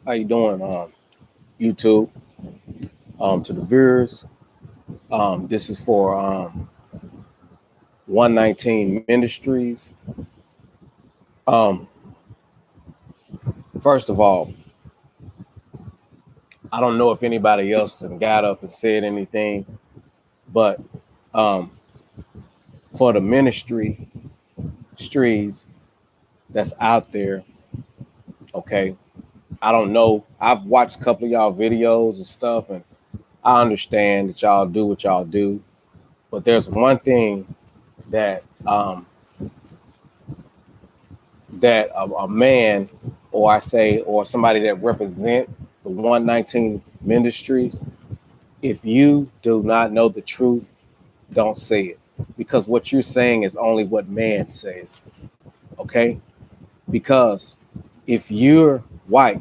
How you doing, YouTube? To the viewers, this is for 119 Ministries. Um, First of all, I don't know if anybody else got up and said anything, but um, for the ministries that's out there, okay, I don't know. I've watched a couple of y'all videos and stuff, and I understand that y'all do what y'all do, but there's one thing that a man, or I say, or somebody that represent the 119 Ministries, if you do not know the truth, don't say it, because what you're saying is only what man says. Okay, because if you're white,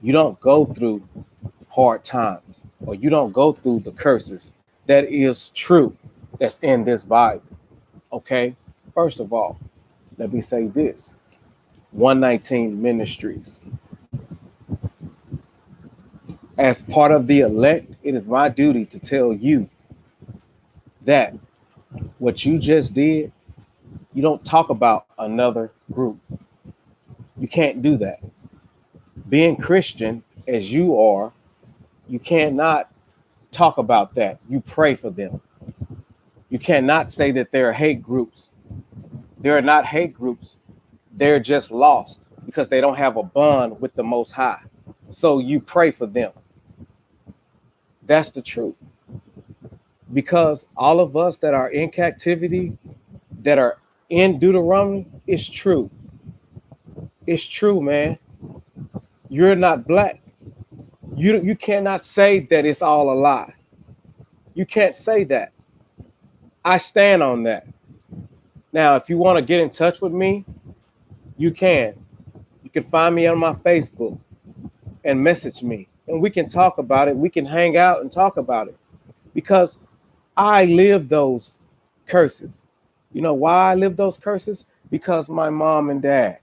you don't go through hard times, or you don't go through the curses that is true, that's in this Bible. Okay, first of all, let me say this: 119 Ministries, as part of the elect, it is my duty to tell you that what you just did, you don't talk about another group. You can't do that. Being Christian as you are, you cannot talk about that. You pray for them. You cannot say that there are hate groups. There are not hate groups. They're just lost because they don't have a bond with the Most High. So you pray for them. That's the truth. Because all of us that are in captivity, that are in Deuteronomy, it's true. It's true, man. You're not black. You cannot say that it's all a lie. You can't say that. I stand on that. Now, if you want to get in touch with me, you can. You can find me on my Facebook and message me, and we can talk about it. We can hang out and talk about it, because I live those curses. You know why I live those curses? Because my mom and dad.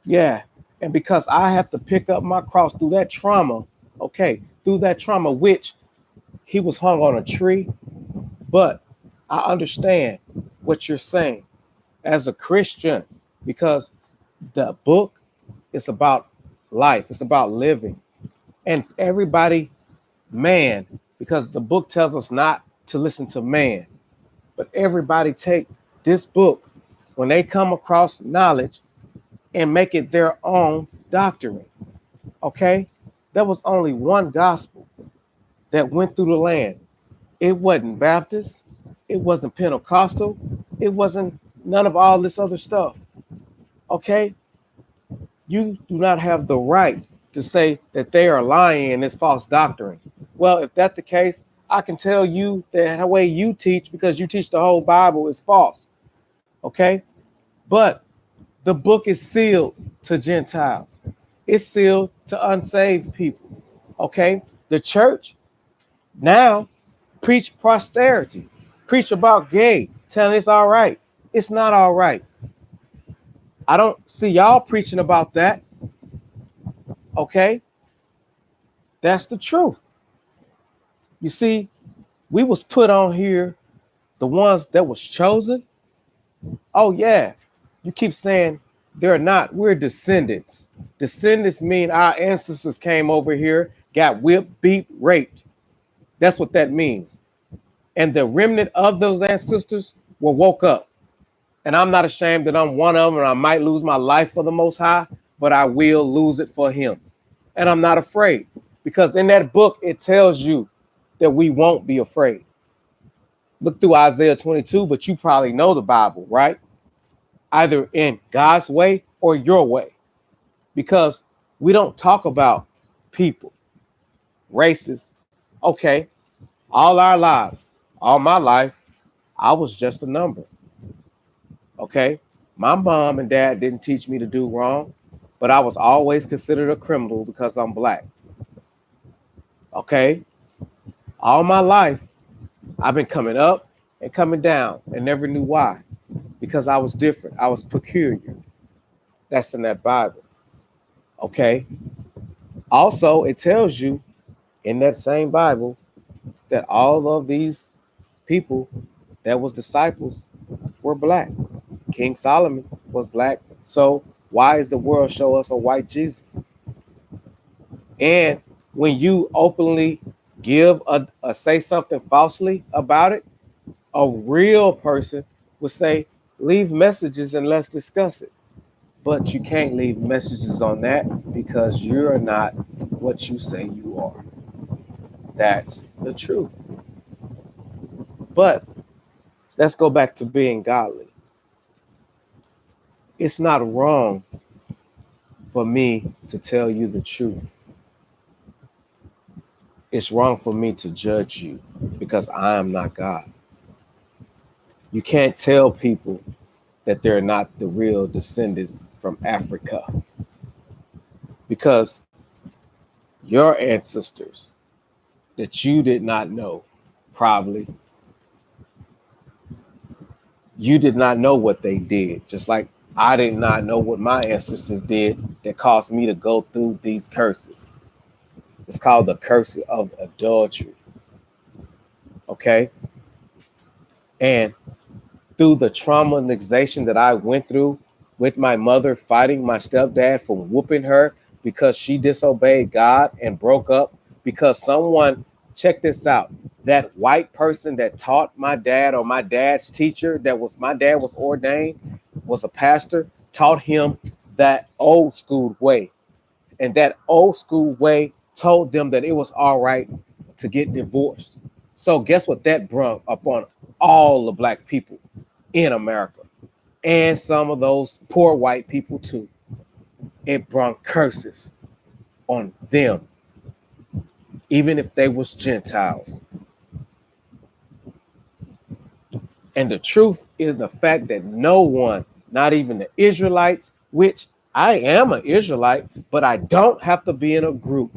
Yeah. And because I have to pick up my cross through that trauma. Okay. Through that trauma, which he was hung on a tree. But I understand what you're saying as a Christian, because the book is about life, it's about living. And everybody, man, because the book tells us not to listen to man, but everybody take this book when they come across knowledge and make it their own doctrine. Okay? There was only one gospel that went through the land. It wasn't Baptist, it wasn't Pentecostal, it wasn't none of all this other stuff. Okay? You do not have the right to say that they are lying in this false doctrine. Well, if that's the case, I can tell you that the way you teach, because you teach the whole Bible, is false. Okay? But the book is sealed to Gentiles. It's sealed to unsaved people. Okay? The church now preach prosperity, preach about gay, telling it's all right. It's not all right. I don't see y'all preaching about that. Okay? That's the truth. You see, we was put on here, the ones that was chosen. Oh yeah, you keep saying they're not. We're descendants. Descendants mean our ancestors came over here, got whipped, beat, raped. That's what that means. And the remnant of those ancestors were woke up. And I'm not ashamed that I'm one of them, and I might lose my life for the Most High, but I will lose it for him. And I'm not afraid, because in that book, it tells you that we won't be afraid. Look through Isaiah 22, but you probably know the Bible, right? Either in God's way or your way, because we don't talk about people, races. Okay, all our lives, all my life, I was just a number. Okay, my mom and dad didn't teach me to do wrong, but I was always considered a criminal because I'm black. Okay, all my life, I've been coming up and coming down and never knew why, because I was different. I was peculiar. That's in that Bible. Okay, Also, it tells you in that same Bible that all of these people that was disciples were black. King Solomon was black. So why is the world show us a white Jesus? And when you openly give a say something falsely about it, a real person would say, leave messages and let's discuss it. But you can't leave messages on that because you're not what you say you are. That's the truth. But let's go back to being godly. It's not wrong for me to tell you the truth. It's wrong for me to judge you because I am not God. You can't tell people that they're not the real descendants from Africa because your ancestors that you did not know, probably, you did not know what they did, just like I did not know what my ancestors did that caused me to go through these curses. It's called the curse of adultery. Okay? And through the traumatization that I went through with my mother fighting my stepdad for whooping her because she disobeyed God and broke up because someone, check this out, that white person that taught my dad or my dad's teacher that was my dad was ordained, was a pastor, taught him that old school way. And that old school way told them that it was all right to get divorced. So guess what that brought upon all the black people in America and some of those poor white people too. It brought curses on them, even if they was Gentiles. And the truth is the fact that no one, not even the Israelites, which I am an Israelite, but I don't have to be in a group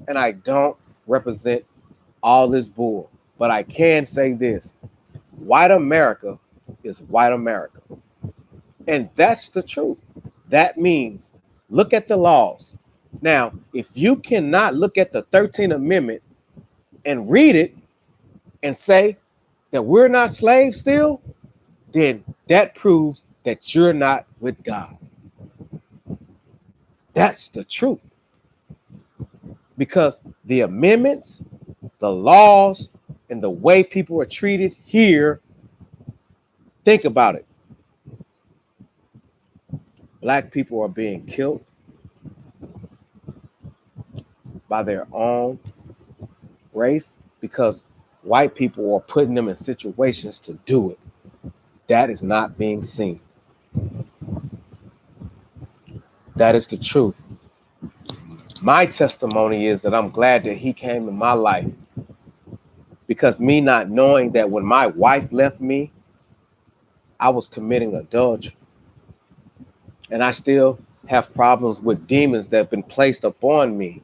and I don't represent all this bull. But I can say this: white America is white America. And that's the truth. That means look at the laws. Now, if you cannot look at the 13th Amendment and read it and say that we're not slaves still, then that proves that you're not with God. That's the truth. Because the amendments, the laws, and the way people are treated here, think about it. Black people are being killed by their own race because white people are putting them in situations to do it. That is not being seen. That is the truth. My testimony is that I'm glad that he came in my life because me not knowing that when my wife left me, I was committing adultery. And I still have problems with demons that have been placed upon me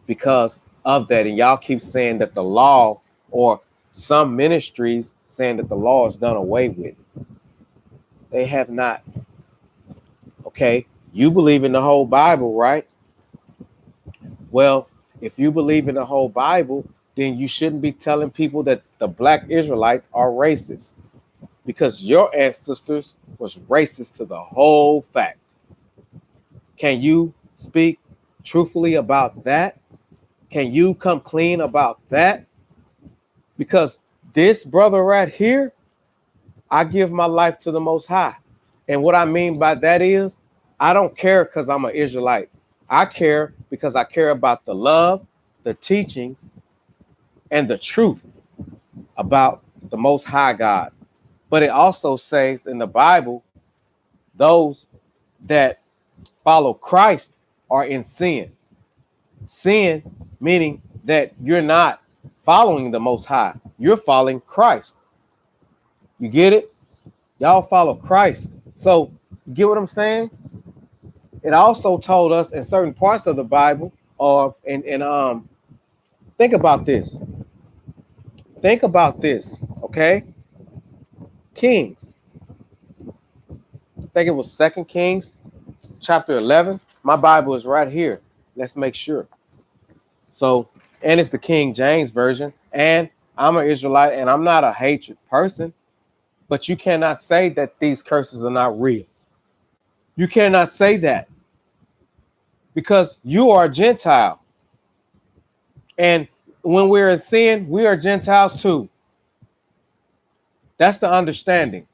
because of that. And y'all keep saying that the law, or some ministries saying that the law is done away with. They have not. Okay, you believe in the whole Bible, right? Well, if you believe in the whole Bible, then you shouldn't be telling people that the black Israelites are racist because your ancestors was racist to the whole fact. Can you speak truthfully about that? Can you come clean about that? Because this brother right here, I give my life to the Most High. And what I mean by that is, I don't care because I'm an Israelite. I care because I care about the love, the teachings, and the truth about the Most High God. But it also says in the Bible, those that follow Christ are in sin. Sin meaning that you're not following the Most High. You're following Christ. You get it? Y'all follow Christ. So, you get what I'm saying? It also told us in certain parts of the Bible, or think about this. Think about this, okay? Kings. I think it was 2 Kings chapter 11. My Bible is right here. Let's make sure. So, and it's the King James Version. And I'm an Israelite and I'm not a hatred person, but you cannot say that these curses are not real. You cannot say that because you are a Gentile. And when we're in sin, we are Gentiles too. That's the understanding.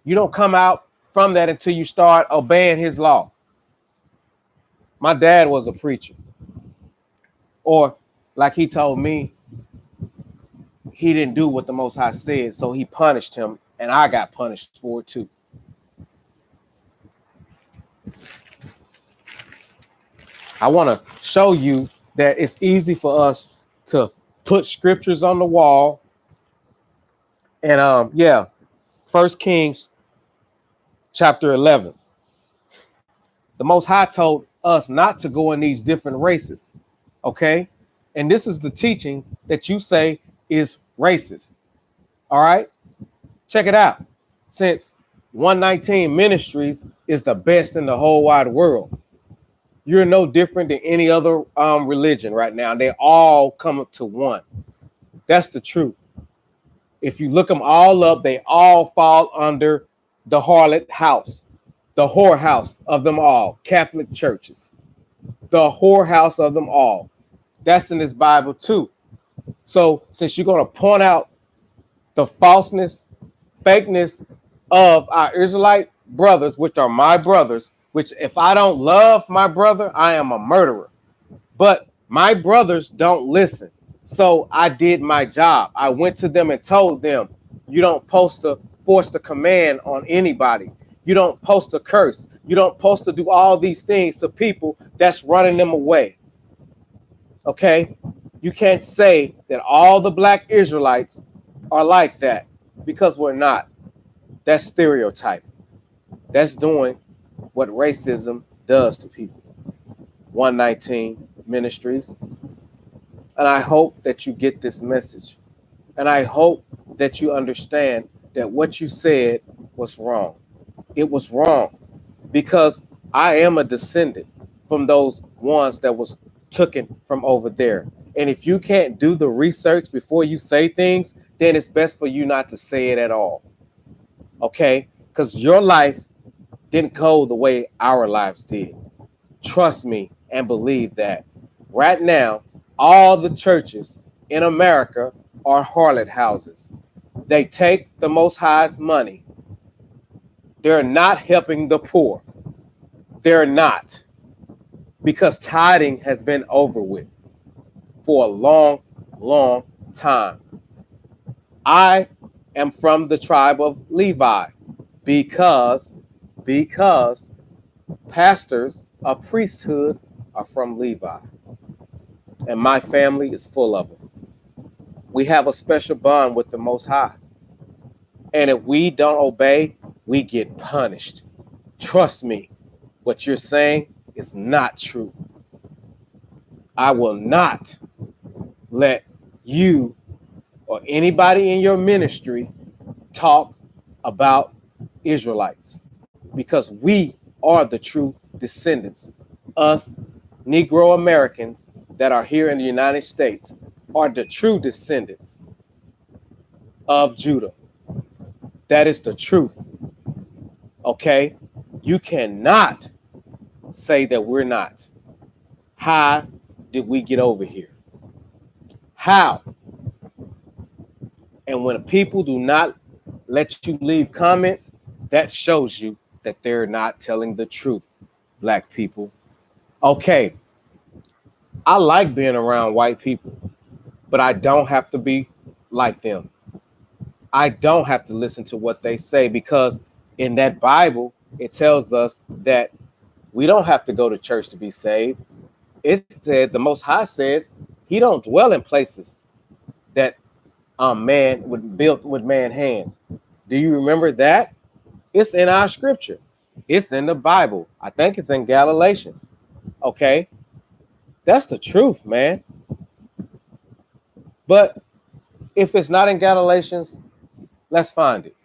You don't come out from that until you start obeying his law. My dad was a preacher. Or like he told me, he didn't do what the Most High said, so he punished him, and I got punished for it too. I want to show you that it's easy for us to put scriptures on the wall. And yeah, 1 Kings chapter 11. The Most High told us not to go in these different races, okay? And this is the teachings that you say is racist, all right? Check it out. Since 119 Ministries is the best in the whole wide world, you're no different than any other religion right now. They all come up to one. That's the truth. If you look them all up, they all fall under the harlot house, the whorehouse of them all, Catholic churches, the whorehouse of them all. That's in this Bible too. So since you're going to point out the falseness, fakeness of our Israelite brothers, which are my brothers, which if I don't love my brother, I am a murderer. But my brothers don't listen. So I did my job. I went to them and told them, you don't post to force the command on anybody. You don't post a curse. You don't post to do all these things to people that's running them away. Okay? You can't say that all the black Israelites are like that because we're not. That's stereotype. That's doing what racism does to people. 119 Ministries. And I hope that you get this message. And I hope that you understand that what you said was wrong. It was wrong because I am a descendant from those ones that was taken from over there. And if you can't do the research before you say things, then it's best for you not to say it at all. Okay? Because your life didn't go the way our lives did. Trust me and believe that. Right now, all the churches in America are harlot houses. They take the Most High's money. They're not helping the poor. They're not. Because tithing has been over with for a long, long time. I am from the tribe of Levi because pastors of priesthood are from Levi. And my family is full of them. We have a special bond with the Most High. And if we don't obey, we get punished. Trust me, what you're saying is not true. I will not let you or anybody in your ministry talk about Israelites because we are the true descendants. Us Negro Americans that are here in the United States are the true descendants of Judah. That is the truth. Okay? You cannot say that we're not. How did we get over here? How? And when people do not let you leave comments, that shows you that they're not telling the truth, black people. Okay, I like being around white people, but I don't have to be like them. I don't have to listen to what they say because in that Bible, it tells us that we don't have to go to church to be saved. It said, the Most High says, he don't dwell in places that man would built with man hands. Do you remember that? It's in our scripture. It's in the Bible. I think it's in Galatians. Okay? That's the truth, man. But if it's not in Galatians, let's find it.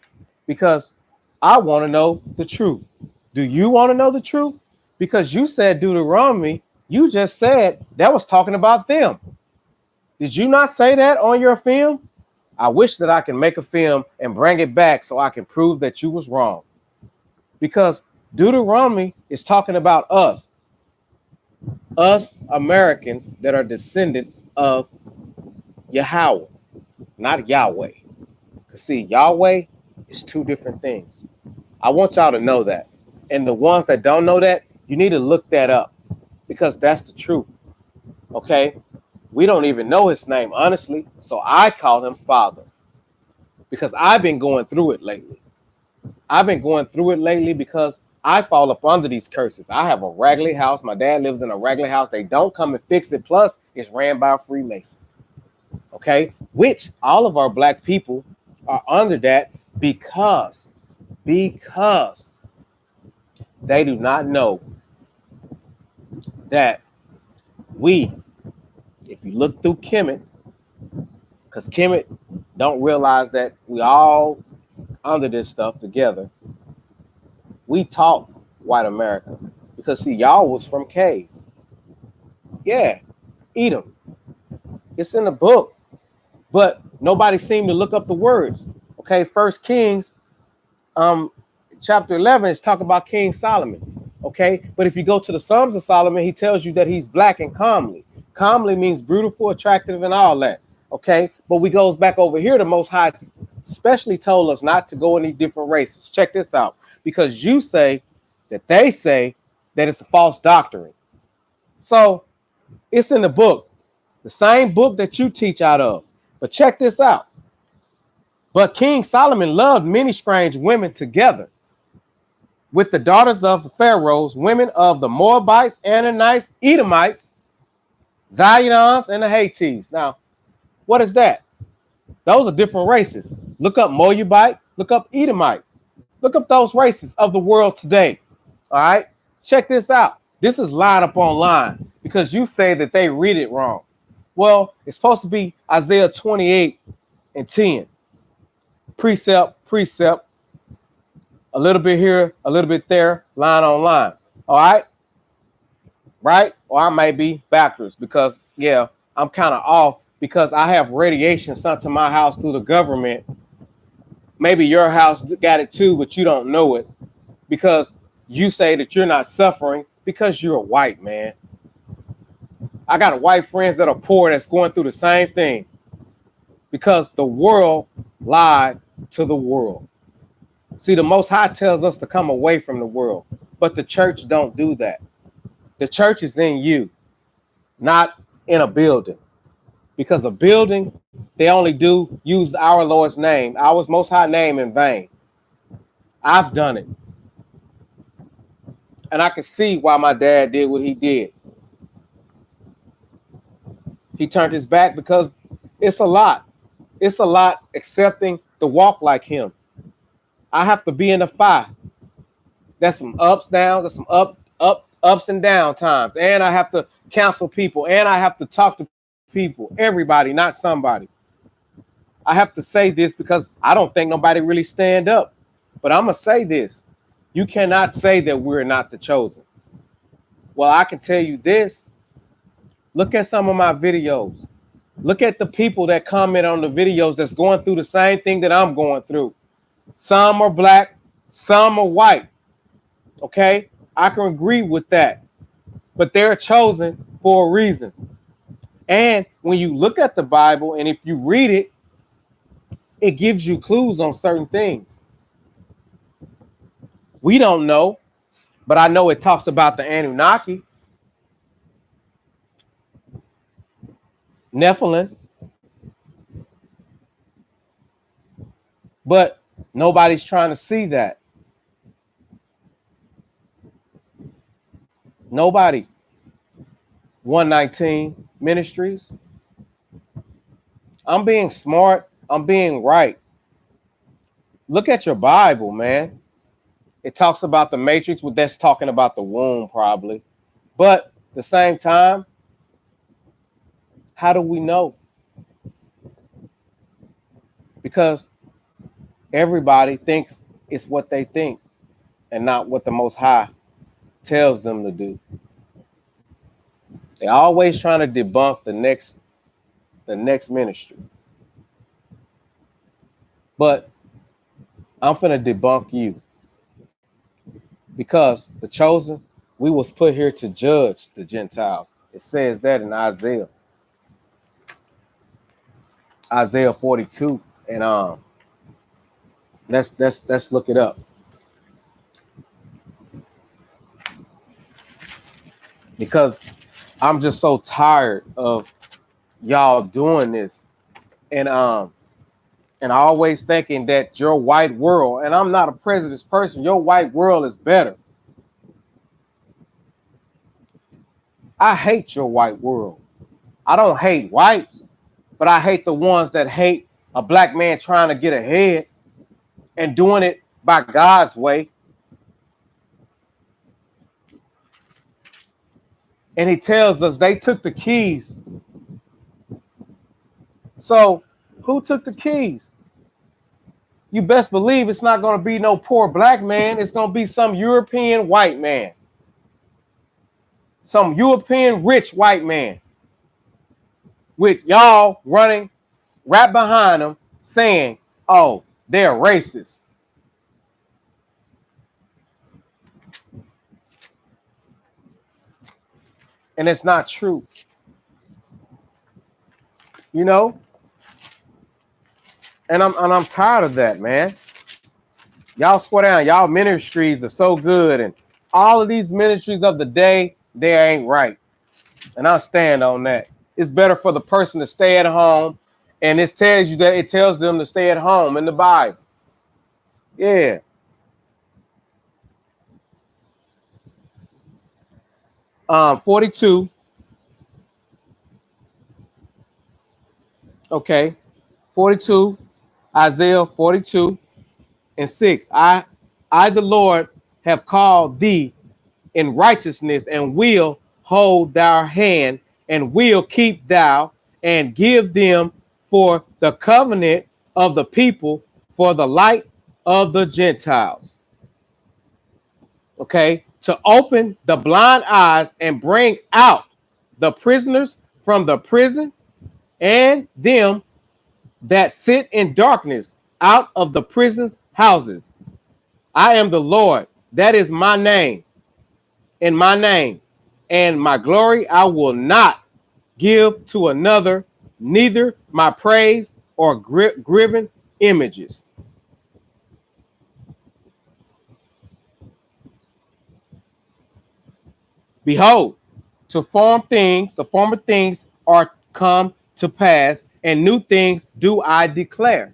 Because I want to know the truth. Do you want to know the truth? Because you said Deuteronomy You just said that was talking about them. Did you not say that on your film? I wish that I can make a film and bring it back so I can prove that you was wrong. Because Deuteronomy is talking about us Americans that are descendants of Yahweh, not Yahweh. Because see, Yahweh is two different things. I want y'all to know that. And the ones that don't know that, you need to look that up because that's the truth. Okay? We don't even know his name, honestly. So I call him Father because I've been going through it lately. I've been going through it lately because I fall up under these curses. I have a raggedy house. My dad lives in a raggedy house. They don't come and fix it. Plus, it's ran by a Freemason. Okay? Which all of our black people are under that because they do not know that we, if you look through Kemet, because Kemet don't realize that we all under this stuff together. We taught white America because see, y'all was from caves. Yeah, Edom. It's in the book, but nobody seemed to look up the words. Okay, First Kings, chapter 11 is talking about King Solomon. Okay, but if you go to the Psalms of Solomon, he tells you that he's black and comely. Comely means beautiful, attractive, and all that. Okay, but we goes back over here. The Most High especially told us not to go any different races. Check this out, because you say that they say that it's a false doctrine. So it's in the book, the same book that you teach out of. But check this out. But King Solomon loved many strange women together with the daughters of the pharaohs, women of the Moabites, Ammonites, Edomites, Zidonians, and the Hittites. Now, what is that? Those are different races. Look up Moabite, look up Edomite. Look up those races of the world today. All right? Check this out. This is line up on line because you say that they read it wrong. Well, it's supposed to be Isaiah 28 and 10. Precept, precept, a little bit here, a little bit there, line on line. All right? Right? Or I might be backwards because, yeah, I'm kind of off because I have radiation sent to my house through the government. Maybe your house got it too, but you don't know it because you say that you're not suffering because you're a white man. I got white friends that are poor that's going through the same thing because the world lied to the world. See, the Most High tells us to come away from the world, but the church don't do that. The church is in you, not in a building. Because a building, they only do use our Lord's name, our Most High name in vain. I've done it. And I can see why my dad did what he did. He turned his back because it's a lot. It's a lot accepting the walk like him. I have to be in the fire. That's some ups, downs, that's some ups and down times. And I have to counsel people. And I have to talk to people. Everybody, not somebody. I have to say this because I don't think nobody really stand up. But I'm going to say this. You cannot say that we're not the chosen. Well, I can tell you this. Look at some of my videos. Look at the people that comment on the videos that's going through the same thing that I'm going through. Some are black, some are white. Okay? I can agree with that. But they're chosen for a reason. And when you look at the Bible and if you read it, it gives you clues on certain things. We don't know, but I know it talks about the Anunnaki, Nephilim, but nobody's trying to see that. Nobody. 119 Ministries. I'm being smart. I'm being right. Look at your Bible, man. It talks about the matrix, but that's talking about the womb probably. But at the same time, how do we know? Because everybody thinks it's what they think and not what the Most High tells them to do. They're always trying to debunk the next ministry. But I'm finna debunk you because the chosen, we was put here to judge the Gentiles. It says that in Isaiah 42, and let's look it up because I'm just so tired of y'all doing this, and always thinking that your white world, and I'm not a prejudice person, your white world is better. I hate your white world. I don't hate whites, but I hate the ones that hate a black man trying to get ahead and doing it by God's way. And he tells us they took the keys. So who took the keys? You best believe it's not going to be no poor black man. It's going to be some European white man. Some European rich white man with y'all running right behind them saying, oh, they're racist. And it's not true. You know? And I'm tired of that, man. Y'all swear down, y'all ministries are so good, and all of these ministries of the day, they ain't right. And I stand on that. It's better for the person to stay at home, and it tells them to stay at home in the Bible. Yeah. 42. Okay. 42. Isaiah 42 and 6. I the Lord have called thee in righteousness, and will hold thy hand, and will keep thou, and give them for the covenant of the people, for the light of the Gentiles. Okay, to open the blind eyes and bring out the prisoners from the prison, and them that sit in darkness out of the prison's houses. I am the Lord, that is my name, in my name, and my glory I will not give to another, neither my praise or graven images. Behold, the former things are come to pass, and new things do I declare.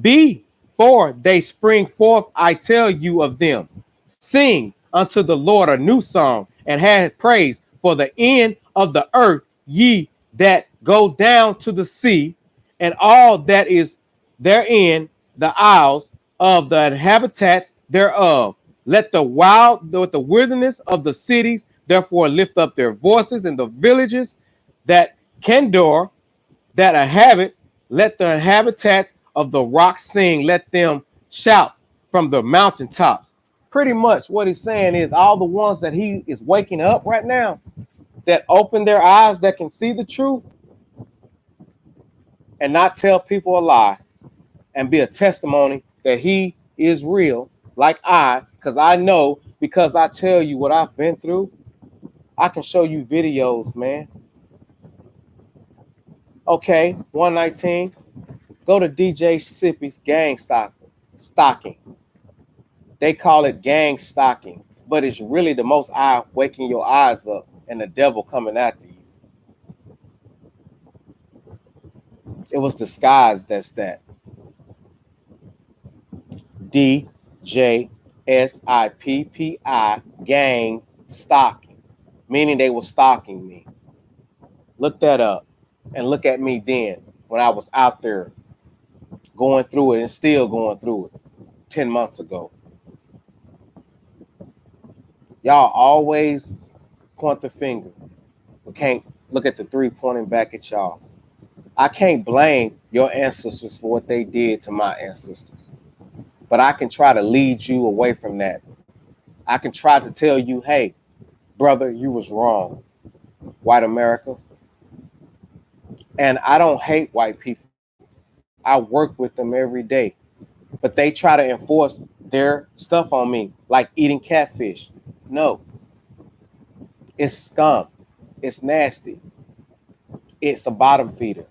Before they spring forth, I tell you of them. Sing unto the Lord a new song, and have praise for the end of the earth, ye that go down to the sea, and all that is therein, the isles of the inhabitants thereof. Let the wilderness of the cities therefore lift up their voices, in the villages that Kendor that inhabit, let the inhabitants of the rocks sing, let them shout from the mountaintops. Pretty much what he's saying is all the ones that he is waking up right now, that open their eyes, that can see the truth and not tell people a lie, and be a testimony that he is real, like because I know, because I tell you what I've been through. I can show you videos, man. Okay, 119. Go to DJ Sippy's gang stocking. They call it gang stalking, but it's really the most eye waking your eyes up and the devil coming after you. It was disguised as that. DJSIPPI gang stalking, meaning they were stalking me. Look that up and look at me then when I was out there going through it and still going through it 10 months ago. Y'all always point the finger, but can't look at the three pointing back at y'all. I can't blame your ancestors for what they did to my ancestors, but I can try to lead you away from that. I can try to tell you, hey, brother, you was wrong. white America. And I don't hate white people. I work with them every day. But they try to enforce their stuff on me, like eating catfish. No, it's scum. It's nasty. It's a bottom feeder.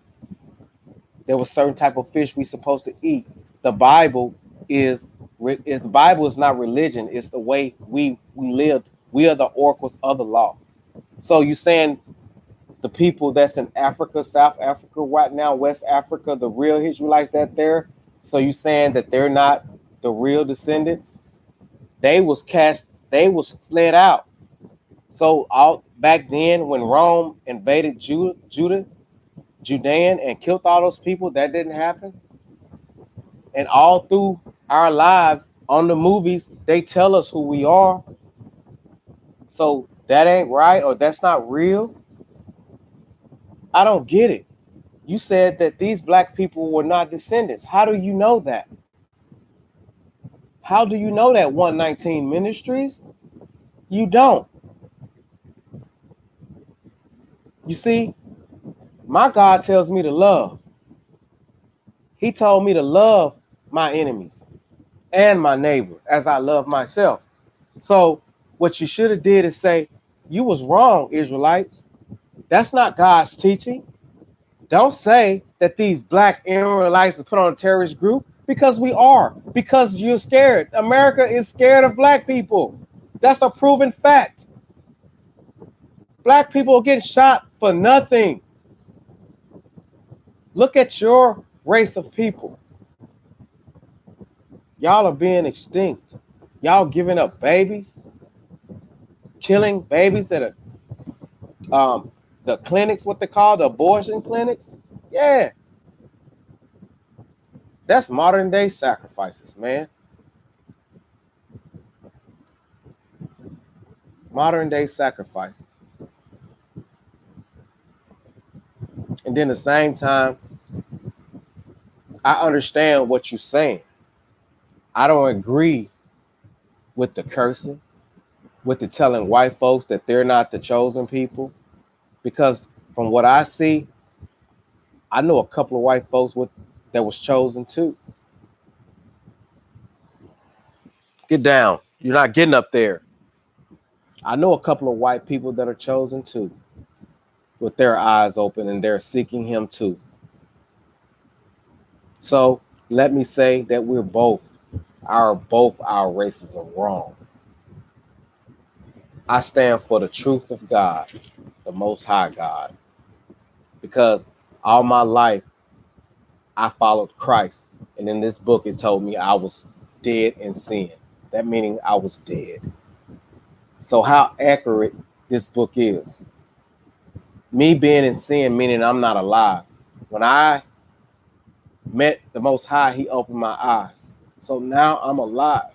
There was certain type of fish we supposed to eat. The Bible is the Bible is not religion. It's the way we live. We are the oracles of the law. So you saying the people that's in Africa, South Africa right now, West Africa, the real Israelites that there. So you saying that they're not the real descendants? They was cast. They was fled out. So all back then when Rome invaded Judean, and killed all those people, that didn't happen. And all through our lives on the movies, they tell us who we are. So that ain't right, or that's not real. I don't get it. You said that these black people were not descendants. How do you know that? How do you know that 119 Ministries? You don't. You see, my God tells me to love. He told me to love my enemies and my neighbor as I love myself. So what you should have did is say, you was wrong, Israelites. That's not God's teaching. Don't say that these black Israelites are put on a terrorist group, because we are, because you're scared. America is scared of black people. That's a proven fact. Black people get shot for nothing. Look at your race of people. Y'all are being extinct. Y'all giving up babies, killing babies at the clinics, what they call the abortion clinics. Yeah, that's modern day sacrifices, man. Modern day sacrifices. And then at the same time, I understand what you're saying. I don't agree with the cursing, with the telling white folks that they're not the chosen people, because from what I see, I know a couple of white folks that was chosen too. Get down. You're not getting up there. I know a couple of white people that are chosen too, with their eyes open, and they're seeking him too. So let me say that both our races are wrong. I stand for the truth of God, the Most High God, because all my life I followed Christ. And in this book, it told me I was dead in sin. That meaning I was dead. So how accurate this book is. Me being in sin, meaning I'm not alive. When I met the Most High, he opened my eyes. So now I'm alive.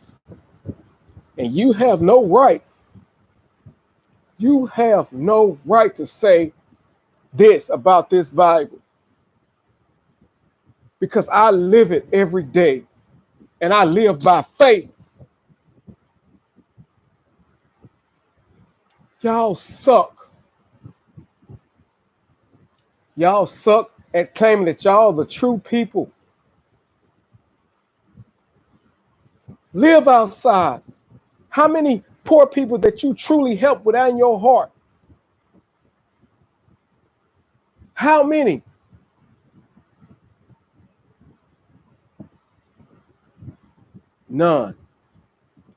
And you have no right to say this about this Bible, because I live it every day and I live by faith. Y'all suck. Y'all suck at claiming that y'all the true people. Live outside. How many poor people that you truly help within your heart? How many? None.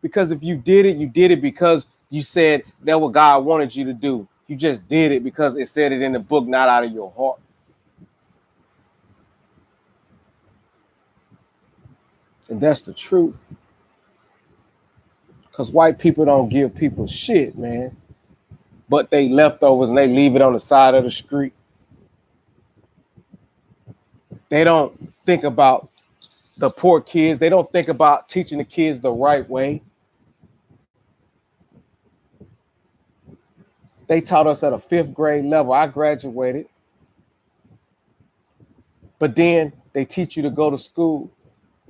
Because if you did it because you said that what God wanted you to do. You just did it because it said it in the book, not out of your heart. And that's the truth. Because white people don't give people shit, man. But they leftovers and they leave it on the side of the street. They don't think about the poor kids. They don't think about teaching the kids the right way. They taught us at a 5th grade level. I graduated. But then they teach you to go to school,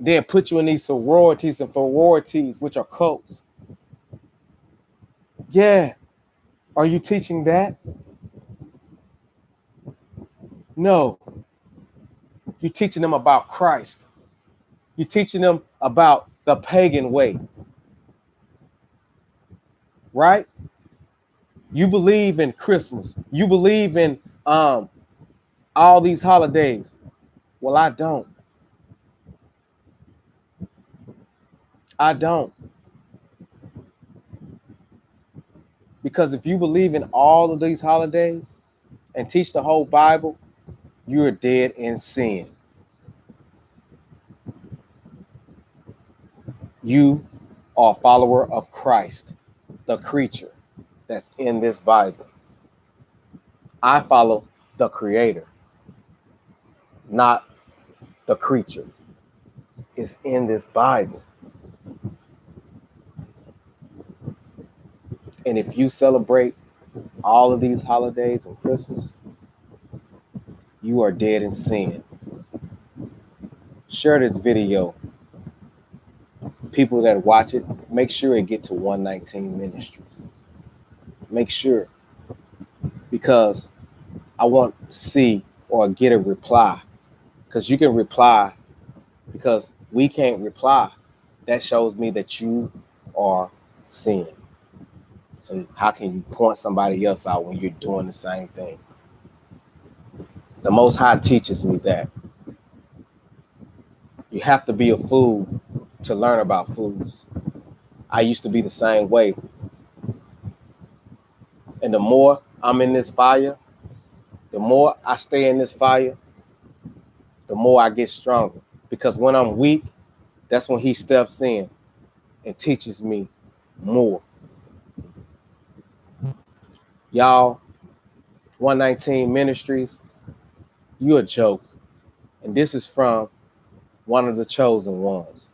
then put you in these sororities and sororities, which are cults. Yeah. Are you teaching that? No, you're teaching them about Christ. You're teaching them about the pagan way, right? You believe in Christmas. You believe in all these holidays. Well, I don't. I don't. Because if you believe in all of these holidays and teach the whole Bible, you're dead in sin. You are a follower of Christ, the creature that's in this Bible. I follow the Creator, not the creature. It's in this Bible. And if you celebrate all of these holidays and Christmas, you are dead in sin. Share this video. People that watch it, make sure it get to 119 Ministries. Make sure, because I want to see or get a reply. Because you can reply, because we can't reply. That shows me that you are sin. So how can you point somebody else out when you're doing the same thing? The Most High teaches me that you have to be a fool to learn about fools. I used to be the same way. And the more I'm in this fire, the more I stay in this fire, the more I get stronger. Because when I'm weak, that's when he steps in and teaches me more. Y'all, 119 Ministries, you a joke. And this is from one of the chosen ones.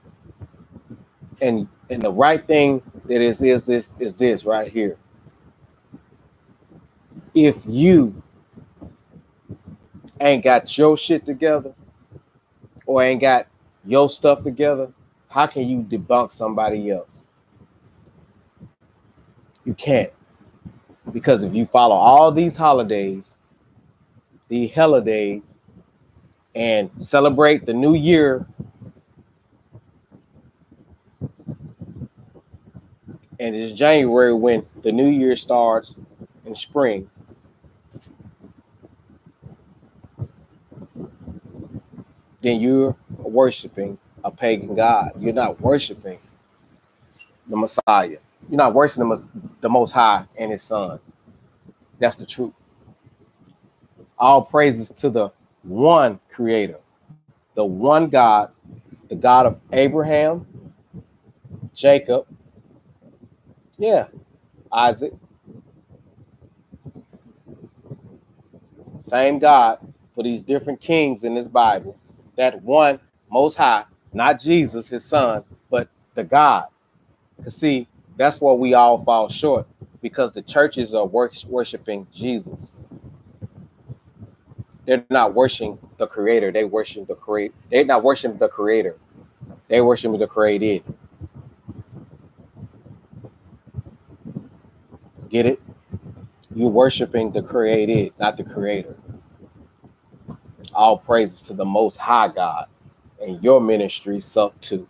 And the right thing that is this right here. If you ain't got your shit together or ain't got your stuff together, how can you debunk somebody else? You can't. Because if you follow all these holidays, the holidays, and celebrate the new year, and it's January when the new year starts in spring, then you're worshiping a pagan god. You're not worshiping the Messiah. You're not worshiping the Most High and His Son. That's the truth. All praises to the one Creator, the one God, the God of Abraham, Jacob, Isaac, same God for these different kings in this Bible. That one Most High, not Jesus, His Son, but the God. Because see, that's where we all fall short, because the churches are worshiping Jesus. They're not worshiping the Creator. They worship the Creator. They're not worshiping the Creator. They worship the created. Get it? You're worshiping the created, not the Creator. All praises to the Most High God. And your ministry suck too.